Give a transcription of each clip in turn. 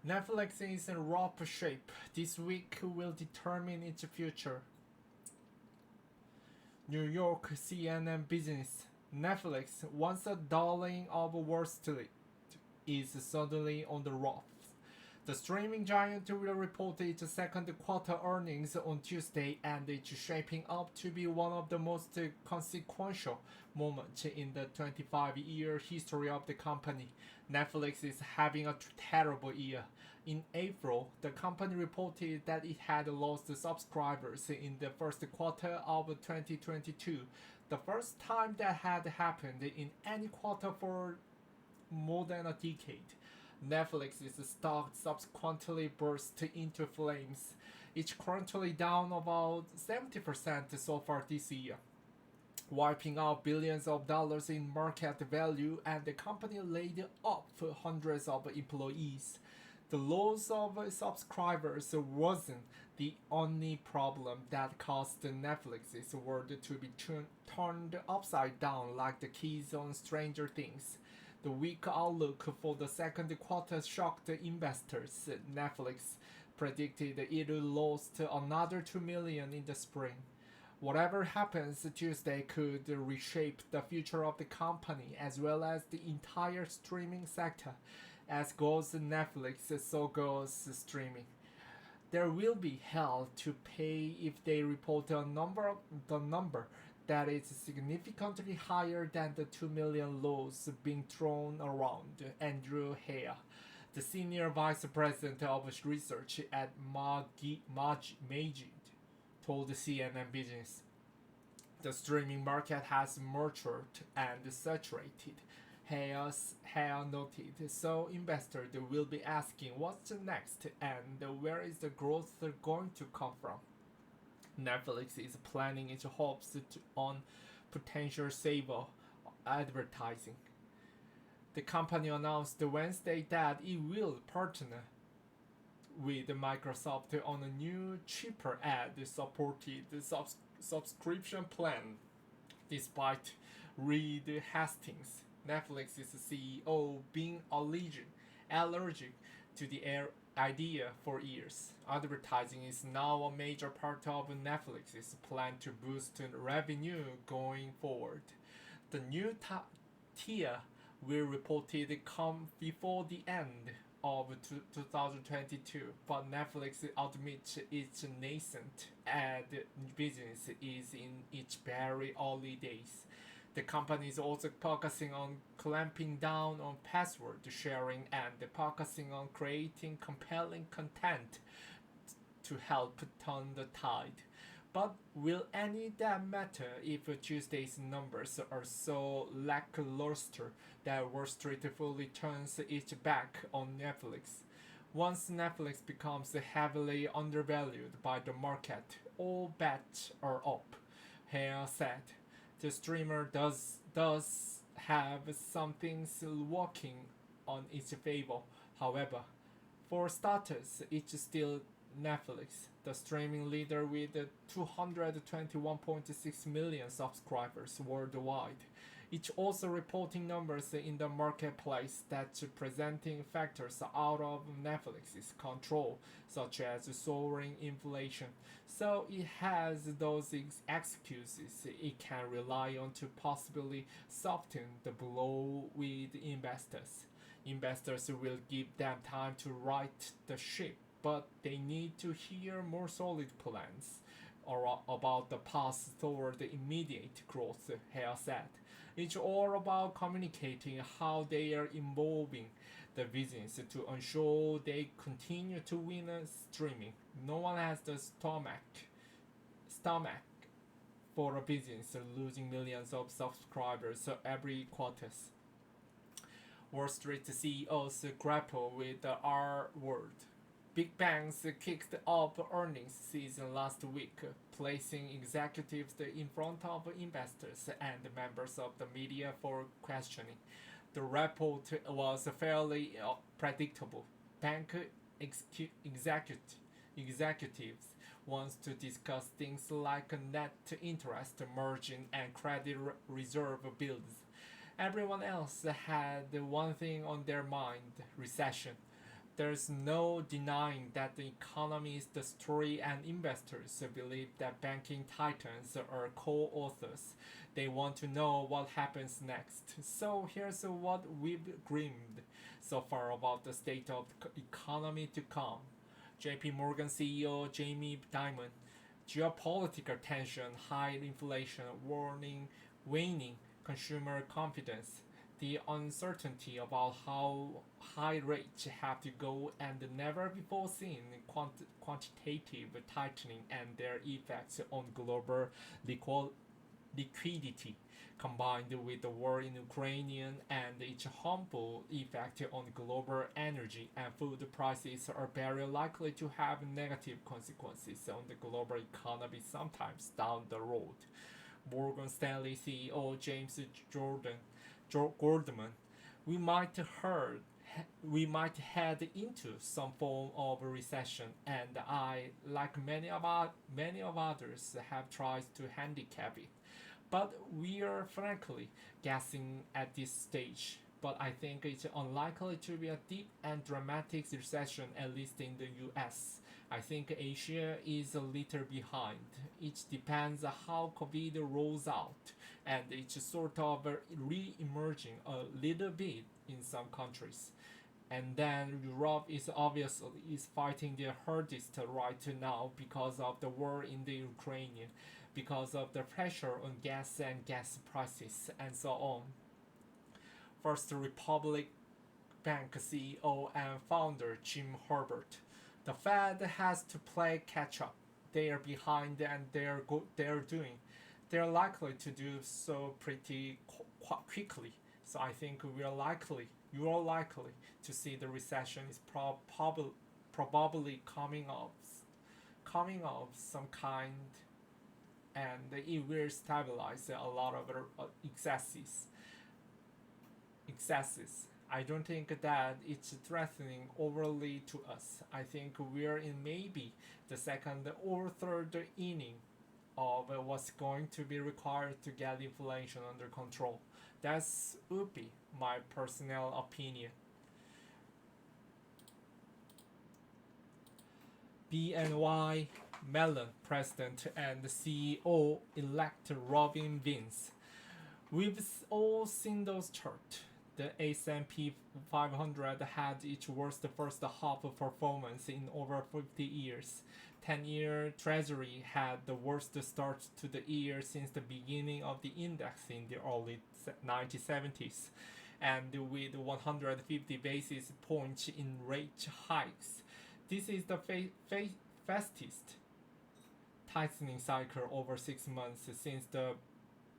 Netflix is in rough shape. This week will determine its future. New York CNN Business. Netflix, once a darling of Wall Street, is suddenly on the ropes. The streaming giant will report its second quarter earnings on Tuesday, and it's shaping up to be one of the most consequential moments in the 25-year history of the company. Netflix is having a terrible year. In April, the company reported that it had lost subscribers in the first quarter of 2022, the first time that had happened in any quarter for more than a decade. Netflix's stock subsequently burst into flames. It's currently down about 70% so far this year, wiping out billions of dollars in market value, and the company laid off hundreds of employees. The loss of subscribers wasn't the only problem that caused Netflix's world to be turned upside down like the keys on Stranger Things. The weak outlook for the second quarter shocked investors. Netflix predicted it would lose another 2 million in the spring. Whatever happens Tuesday could reshape the future of the company as well as the entire streaming sector. As goes Netflix, so goes streaming. There will be hell to pay if they report the number that is significantly higher than the 2 million loss being thrown around. Andrew Hare, the senior vice president of research at Magid, told CNN Business. The streaming market has matured and saturated. Hare noted, so investors will be asking what's next and where is the growth going to come from. Netflix is planning its hopes on potential saver advertising. The company announced Wednesday that it will partner with Microsoft on a new, cheaper ad-supported subscription plan. Despite Reed Hastings, Netflix's CEO, being allergic to the idea for years, advertising is now a major part of Netflix's plan to boost revenue going forward. The new tier will reportedly come before the end of 2022, but Netflix admits its nascent ad business is in its very early days. The company is also focusing on clamping down on password sharing and focusing on creating compelling content to help turn the tide. But will any that matter if Tuesday's numbers are so lackluster that Wall Street fully turns its back on Netflix? Once Netflix becomes heavily undervalued by the market, all bets are up, Hare said. The streamer does have some things working on its favor. However, for starters, it's still Netflix, the streaming leader with 221.6 million subscribers worldwide. It's also reporting numbers in the marketplace that presenting factors out of Netflix's control, such as soaring inflation. So it has those excuses it can rely on to possibly soften the blow with investors. Investors will give them time to right the ship, but they need to hear more solid plans about the path toward immediate growth, Hare said. It's all about communicating how they are evolving the business to ensure they continue to win streaming. No one has the stomach for a business losing millions of subscribers every quarter. Wall Street CEOs grapple with the R word. Big banks kicked off earnings season last week, placing executives in front of investors and members of the media for questioning. The report was fairly predictable. Bank executives want to discuss things like net interest margin and credit reserve builds. Everyone else had one thing on their mind: recession. There's no denying that the economy is the story, and investors believe that banking titans are co authors. They want to know what happens next. So here's what we've gleaned so far about the state of the economy to come. JP Morgan CEO Jamie Dimon, geopolitical tension, high inflation, warning, waning consumer confidence, the uncertainty about how high rates have to go, and the never before seen quantitative tightening and their effects on global liquidity, combined with the war in Ukraine and its harmful effect on global energy and food prices, are very likely to have negative consequences on the global economy sometimes down the road. Morgan Stanley CEO James Goldman, we might heard we might head into some form of recession, and I, like many of others, have tried to handicap it. But we are frankly guessing at this stage. But I think it's unlikely to be a deep and dramatic recession, at least in the US. I think Asia is a little behind. It depends on how COVID rolls out, and it's sort of re-emerging a little bit in some countries. And then Europe is obviously is fighting the hardest right now because of the war in the Ukraine, because of the pressure on gas and gas prices, and so on. First Republic Bank CEO and founder Jim Herbert. The Fed has to play catch up. They are behind, and they're doing. They're likely to do so pretty quickly. So I think you are likely to see the recession is probably coming of some kind, and it will stabilize a lot of excesses. I don't think that it's threatening overly to us. I think we're in maybe the second or third inning of what's going to be required to get inflation under control. That's would my personal opinion. BNY Mellon president and CEO elect Robin Vince. We've all seen those charts. The S&P 500 had its worst first half performance in over 50 years. 10-year Treasury had the worst start to the year since the beginning of the index in the early 1970s, and with 150 basis points in rate hikes. This is the fastest tightening cycle over 6 months since the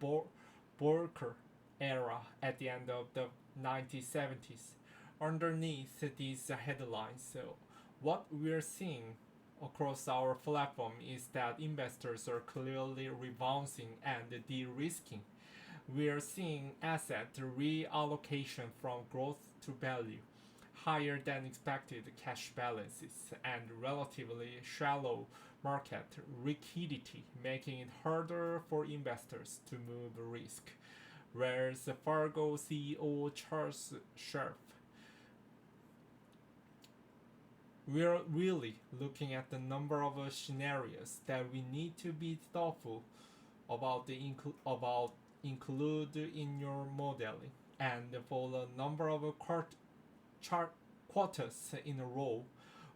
Volcker era at the end of the 1970s. Underneath these headlines, so what we're seeing across our platform is that investors are clearly rebouncing and de-risking. We are seeing asset reallocation from growth to value, higher than expected cash balances, and relatively shallow market liquidity, making it harder for investors to move risk. Whereas Fargo CEO Charles Sharp, we're really looking at the number of scenarios that we need to be thoughtful about include in your modeling, and for a number of quarters in a row,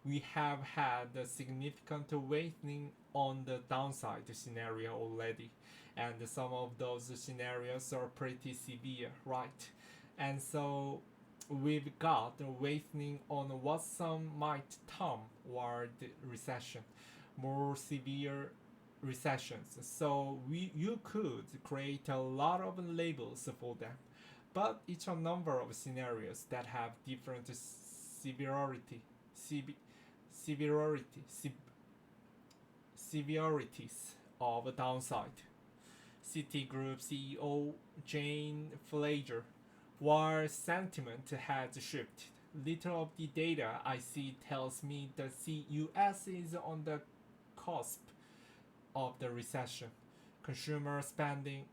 we have had a significant weighting on the downside scenario already, and some of those scenarios are pretty severe, right? And so we've got a weighting on what some might term word recession, more severe recessions. So you could create a lot of labels for them, but it's a number of scenarios that have different severity, severity, severities of downside. Citigroup CEO Jane Fraser, while sentiment has shifted, little of the data I see tells me the US is on the cusp of the recession. Consumer spending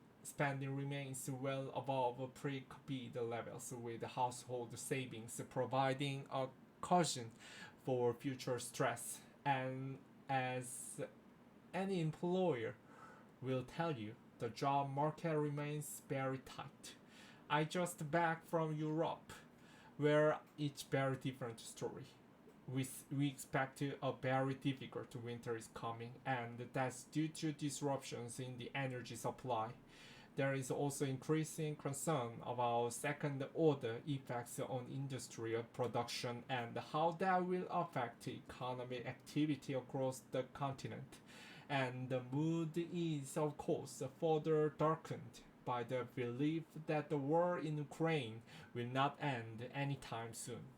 remains well above pre-COVID levels, with household savings providing a caution for future stress. And as any employer will tell you, the job market remains very tight. I just back from Europe, where it's very different story. We expect a very difficult winter is coming, and that's due to disruptions in the energy supply. There is also increasing concern about second order effects on industrial production and how that will affect economic activity across the continent. And the mood is, of course, further darkened by the belief that the war in Ukraine will not end anytime soon.